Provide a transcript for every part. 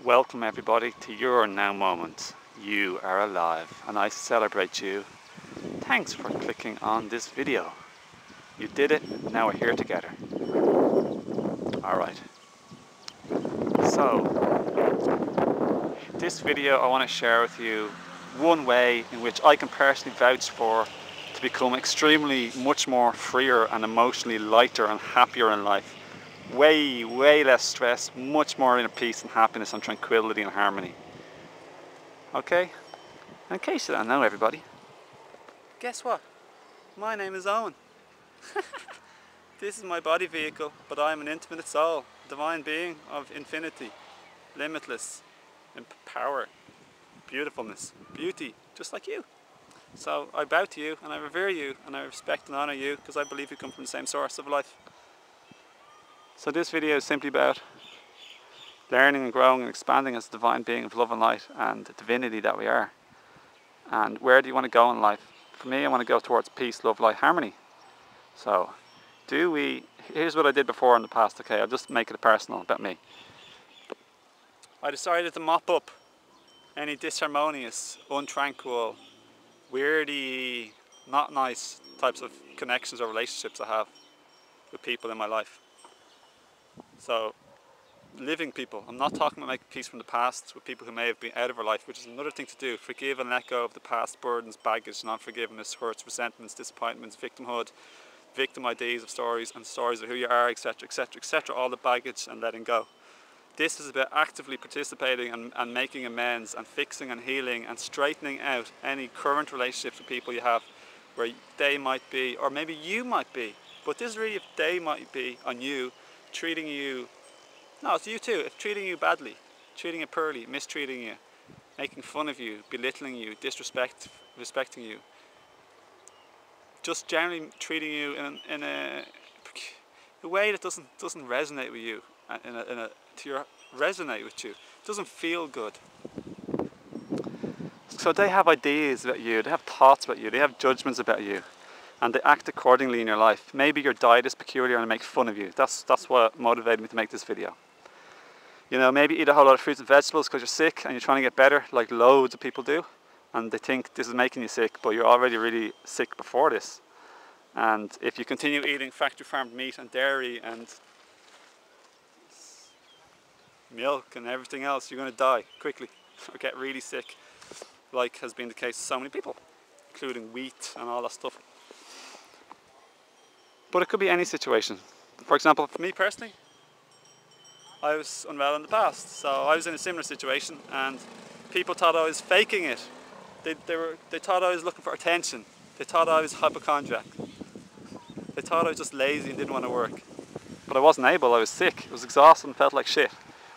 Welcome everybody to your now moment. You are alive and I celebrate you. Thanks for clicking on this video. You did it, now we're here together. Alright. So, this video I want to share with you one way in which I can personally vouch for to become extremely much more freer and emotionally lighter and happier in life. Way less stress, much more inner peace and happiness and tranquility and harmony. Okay? In case you don't know everybody, guess what? My name is Owen. This is my body vehicle, but I am an infinite soul, divine being of infinity, limitless, in power, beautifulness, beauty, just like you. So I bow to you and I revere you and I respect and honour you because I believe we come from the same source of life. So this video is simply about learning and growing and expanding as a divine being of love and light and the divinity that we are. And where do you want to go in life? For me, I want to go towards peace, love, light, harmony. So, here's what I did before in the past, okay, I'll just make it personal about me. I decided to mop up any disharmonious, untranquil, weirdy, not nice types of connections or relationships I have with people in my life. So, living people. I'm not talking about making peace from the past with people who may have been out of our life, which is another thing to do. Forgive and let go of the past burdens, baggage, non-forgiveness, hurts, resentments, disappointments, victimhood, victim ideas of stories and stories of who you are, etc, etc, etc, all the baggage and letting go. This is about actively participating and making amends and fixing and healing and straightening out any current relationships with people you have where they might be, or maybe you might be, but this is really if they might be on you, treating you, no, it's you too, if treating you badly, treating you poorly, mistreating you, making fun of you, belittling you, disrespecting you, just generally treating you in a way that doesn't resonate with you, resonate with you, doesn't feel good. So they have ideas about you, they have thoughts about you, they have judgments about you, and they act accordingly in your life. Maybe your diet is peculiar and they make fun of you. That's what motivated me to make this video. You know, maybe eat a whole lot of fruits and vegetables because you're sick and you're trying to get better, like loads of people do, and they think this is making you sick, but you're already really sick before this. And if you continue eating factory farmed meat and dairy and milk and everything else, you're going to die quickly or get really sick, like has been the case with so many people, including wheat and all that stuff. But it could be any situation. For example, for me personally, I was unwell in the past, so I was in a similar situation and people thought I was faking it. They thought I was looking for attention. They thought I was hypochondriac. They thought I was just lazy and didn't want to work. But I wasn't able, I was sick, I was exhausted and felt like shit.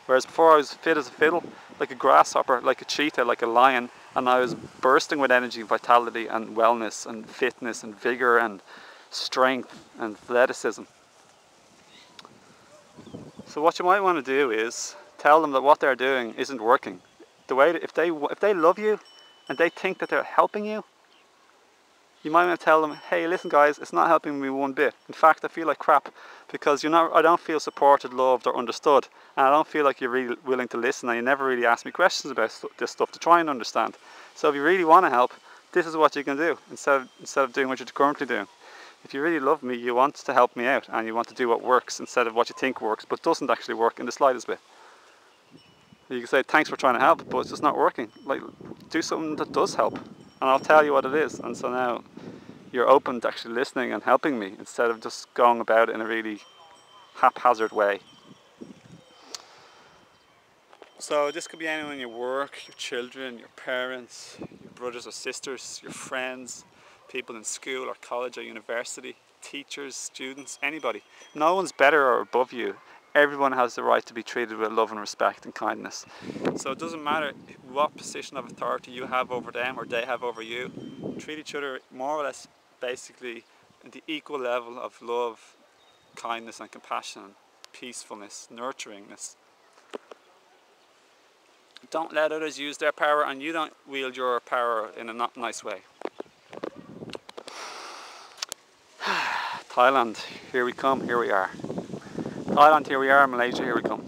Whereas before I was fit as a fiddle, like a grasshopper, like a cheetah, like a lion, and I was bursting with energy, vitality and wellness and fitness and vigour and strength and athleticism. So what you might want to do is tell them that what they're doing isn't working. The way that if they love you and they think that they're helping you, you might want to tell them, hey, listen guys, it's not helping me one bit. In fact, I feel like crap because I don't feel supported, loved or understood, and I don't feel like you're really willing to listen and you never really ask me questions about this stuff to try and understand. So if you really want to help, this is what you can do instead of doing what you're currently doing. If you really love me, you want to help me out and you want to do what works instead of what you think works but doesn't actually work in the slightest bit. You can say, thanks for trying to help, but it's just not working. Like, do something that does help and I'll tell you what it is. And so now you're open to actually listening and helping me instead of just going about it in a really haphazard way. So this could be anyone in your work, your children, your parents, your brothers or sisters, your friends, people in school or college or university, teachers, students, anybody. No one's better or above you. Everyone has the right to be treated with love and respect and kindness. So it doesn't matter what position of authority you have over them or they have over you. Treat each other more or less basically at the equal level of love, kindness and compassion, peacefulness, nurturingness. Don't let others use their power and you don't wield your power in a not nice way. Thailand, here we come, here we are. Thailand, here we are. Malaysia, here we come.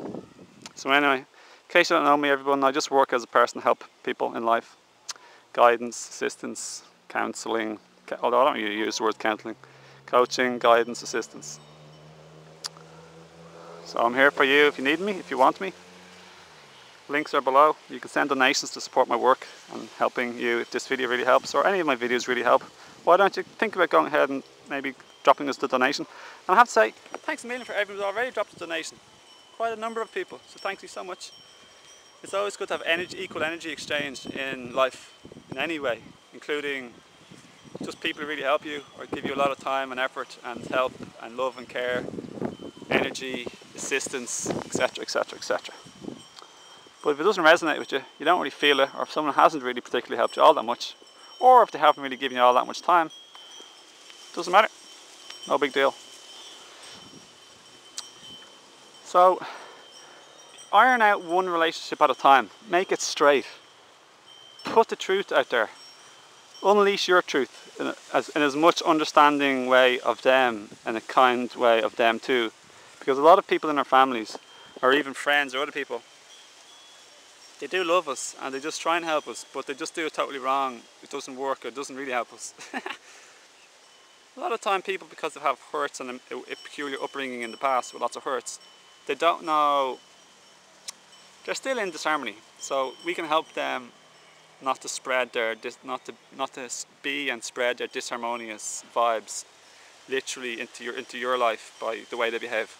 So anyway, case you don't know me, everyone, I just work as a person to help people in life. Guidance, assistance, counselling, although I don't really use the word counselling, coaching, guidance, assistance. So I'm here for you if you need me, if you want me. Links are below. You can send donations to support my work and helping you if this video really helps, or any of my videos really help. Why don't you think about going ahead and maybe dropping us the donation? And I have to say, thanks a million for everyone who's already dropped a donation. Quite a number of people, so thank you so much. It's always good to have equal energy exchange in life, in any way, including just people who really help you or give you a lot of time and effort and help and love and care, energy, assistance, etc, etc, etc. But if it doesn't resonate with you, you don't really feel it, or if someone hasn't really particularly helped you all that much, or if they haven't really given you all that much time, doesn't matter, no big deal. So, iron out one relationship at a time, make it straight, put the truth out there, unleash your truth in as much understanding way of them and a kind way of them too, because a lot of people in our families, or even friends or other people, they do love us and they just try and help us, but they just do it totally wrong. It doesn't work, or it doesn't really help us. A lot of time people, because they have hurts and a peculiar upbringing in the past with lots of hurts, they don't know, they're still in disharmony. So we can help them not to spread their, not to be and spread their disharmonious vibes literally into your life by the way they behave.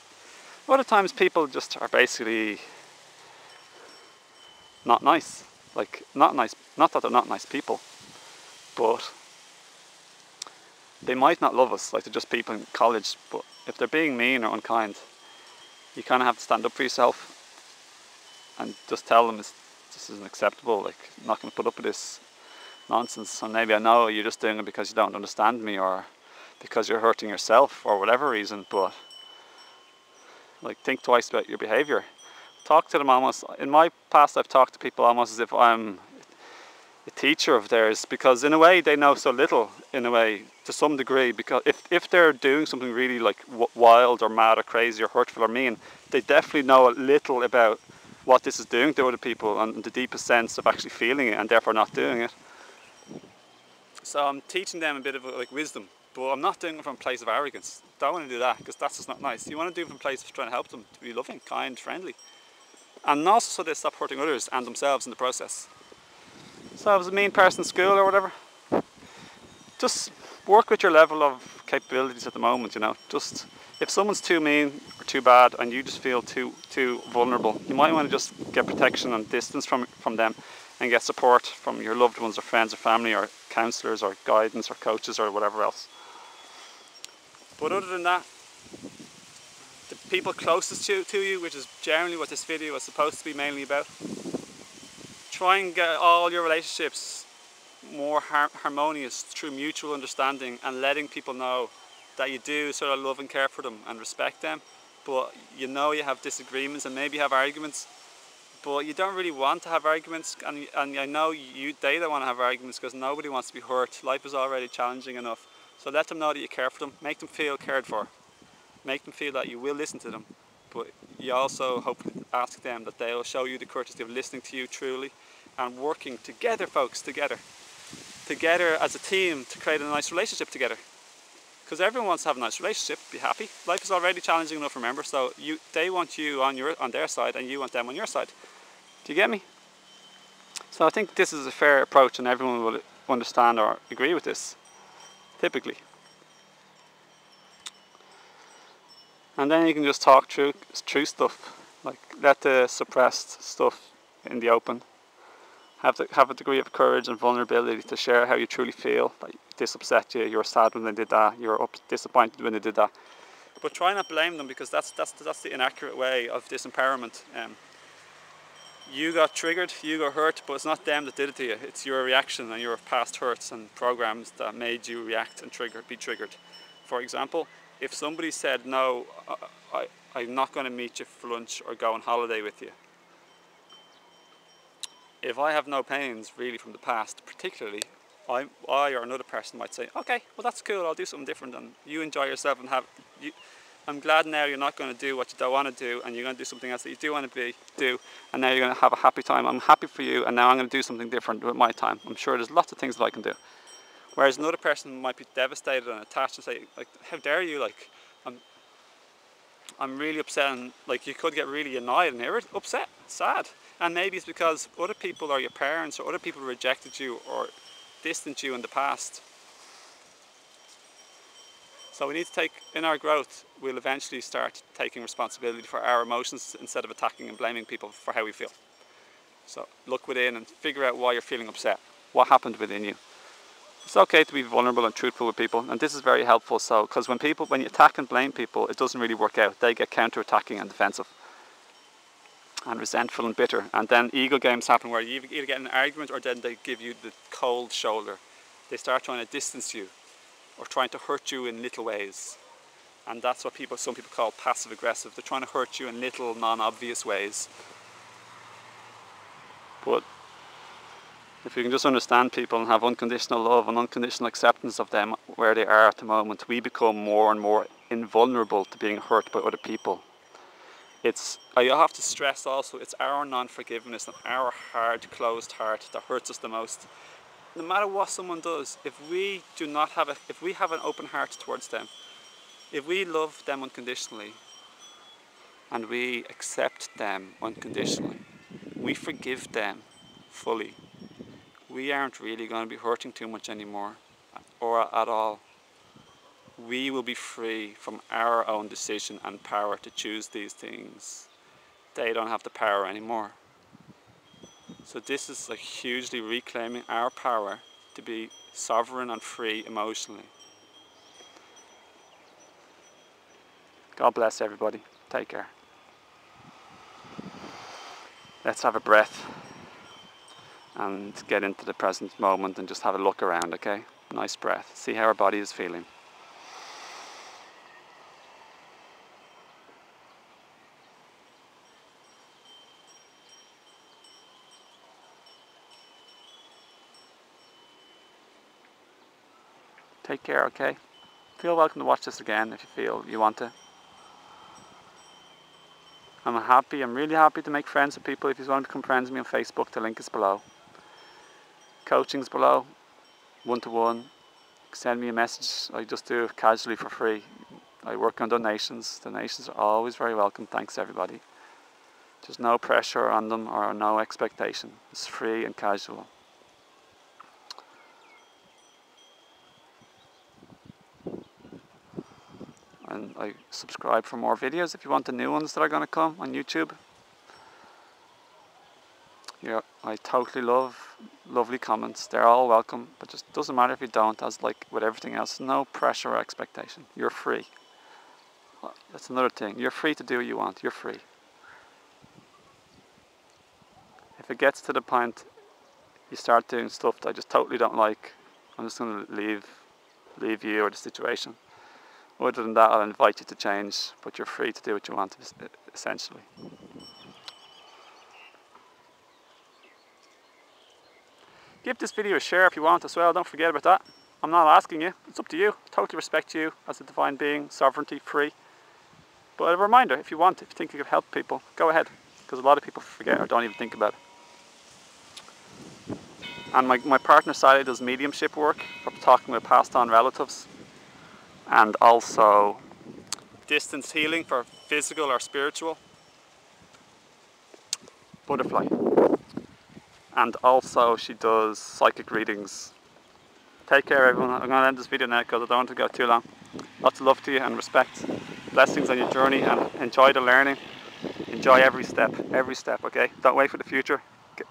A lot of times people just are basically not nice, like not that they're not nice people, but they might not love us, like they're just people in college, but if they're being mean or unkind, you kind of have to stand up for yourself and just tell them this isn't acceptable, like I'm not going to put up with this nonsense, and maybe I know you're just doing it because you don't understand me or because you're hurting yourself or whatever reason, but like think twice about your behaviour. Talk to them almost, in my past I've talked to people almost as if I'm a teacher of theirs, because in a way they know so little, in a way, to some degree, because if they're doing something really like wild or mad or crazy or hurtful or mean, they definitely know a little about what this is doing to other people and the deepest sense of actually feeling it and therefore not doing it. So I'm teaching them a bit of like wisdom, but I'm not doing it from a place of arrogance. Don't want to do that, because that's just not nice. You want to do it from a place of trying to help them to be loving, kind, friendly, and also so they stop hurting others and themselves in the process. So if I was a mean person in school or whatever, just work with your level of capabilities at the moment, you know. Just, if someone's too mean or too bad and you just feel too vulnerable, you might want to just get protection and distance from them and get support from your loved ones or friends or family or counsellors or guidance or coaches or whatever else. But other than that, the people closest to you, which is generally what this video is supposed to be mainly about, try and get all your relationships more harmonious through mutual understanding and letting people know that you do sort of love and care for them and respect them, but you know you have disagreements and maybe have arguments, but you don't really want to have arguments, and I know they don't want to have arguments because nobody wants to be hurt. Life is already challenging enough, so let them know that you care for them, make them feel cared for, make them feel that you will listen to them, but you also hope to ask them that they'll show you the courtesy of listening to you truly and working together, folks, together as a team to create a nice relationship together. Because everyone wants to have a nice relationship, be happy. Life is already challenging enough, remember, so they want you on their side and you want them on your side. Do you get me? So I think this is a fair approach and everyone will understand or agree with this, typically. And then you can just talk true stuff, like let the suppressed stuff in the open. Have a degree of courage and vulnerability to share how you truly feel, that this upset you, you're sad when they did that, you're disappointed when they did that. But try not blame them, because that's the inaccurate way of disempowerment. You got triggered, you got hurt, but it's not them that did it to you. It's your reaction and your past hurts and programs that made you react and be triggered. For example, if somebody said, no, I'm not going to meet you for lunch or go on holiday with you. If I have no pains really from the past, particularly, I or another person might say, okay, well that's cool, I'll do something different and you enjoy yourself and I'm glad now you're not going to do what you don't want to do, and you're going to do something else that you do want to do, and now you're going to have a happy time. I'm happy for you, and now I'm going to do something different with my time. I'm sure there's lots of things that I can do. Whereas another person might be devastated and attached and say, like, how dare you, like, I'm really upset, and like you could get really annoyed and upset, sad. And maybe it's because other people, or your parents, or other people rejected you or distanced you in the past. So we need to take, in our growth, we'll eventually start taking responsibility for our emotions instead of attacking and blaming people for how we feel. So look within and figure out why you're feeling upset. What happened within you? It's okay to be vulnerable and truthful with people, and this is very helpful. So, because when you attack and blame people, it doesn't really work out. They get counter-attacking and defensive, and resentful and bitter. And then ego games happen where you either get in an argument, or then they give you the cold shoulder. They start trying to distance you, or trying to hurt you in little ways. And that's what some people call passive aggressive. They're trying to hurt you in little non-obvious ways. But if you can just understand people and have unconditional love and unconditional acceptance of them where they are at the moment, we become more and more invulnerable to being hurt by other people. I have to stress also, it's our non-forgiveness and our hard, closed heart that hurts us the most. No matter what someone does, if we have an open heart towards them, if we love them unconditionally and we accept them unconditionally, we forgive them fully, we aren't really going to be hurting too much anymore, or at all. We will be free from our own decision and power to choose these things. They don't have the power anymore. So this is like hugely reclaiming our power to be sovereign and free emotionally. God bless everybody. Take care. Let's have a breath and get into the present moment and just have a look around, okay? Nice breath. See how our body is feeling. Take care, okay? Feel welcome to watch this again if you feel you want to. I'm really happy to make friends with people. If you want to become friends with me on Facebook, the link is below. Coaching's below, one-to-one. Send me a message. I just do it casually for free. I work on donations. Donations are always very welcome. Thanks everybody. There's no pressure on them or no expectation. It's free and casual. And I subscribe for more videos if you want the new ones that are going to come on YouTube. Yeah, I totally love lovely comments. They're all welcome, but just doesn't matter if you don't. As like with everything else, no pressure or expectation. You're free. That's another thing. You're free to do what you want. You're free. If it gets to the point you start doing stuff that I just totally don't like, I'm just going to leave you or the situation. Other than that, I'll invite you to change, but you're free to do what you want, essentially. Give this video a share if you want as well, don't forget about that. I'm not asking you, it's up to you. Totally respect you as a divine being, sovereignty, free. But a reminder, if you want, if you think you could help people, go ahead. Because a lot of people forget or don't even think about it. And my partner Sally does mediumship work for talking with passed on relatives. And also distance healing for physical or spiritual. Butterfly. And also she does psychic readings. Take care everyone. I'm going to end this video now because I don't want to go too long. Lots of love to you and respect. Blessings on your journey and enjoy the learning. Enjoy every step, okay? Don't wait for the future.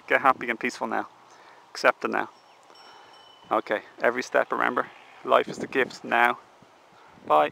Get happy and peaceful now. Accept it now. Okay, every step, remember. Life is the gift now. Bye.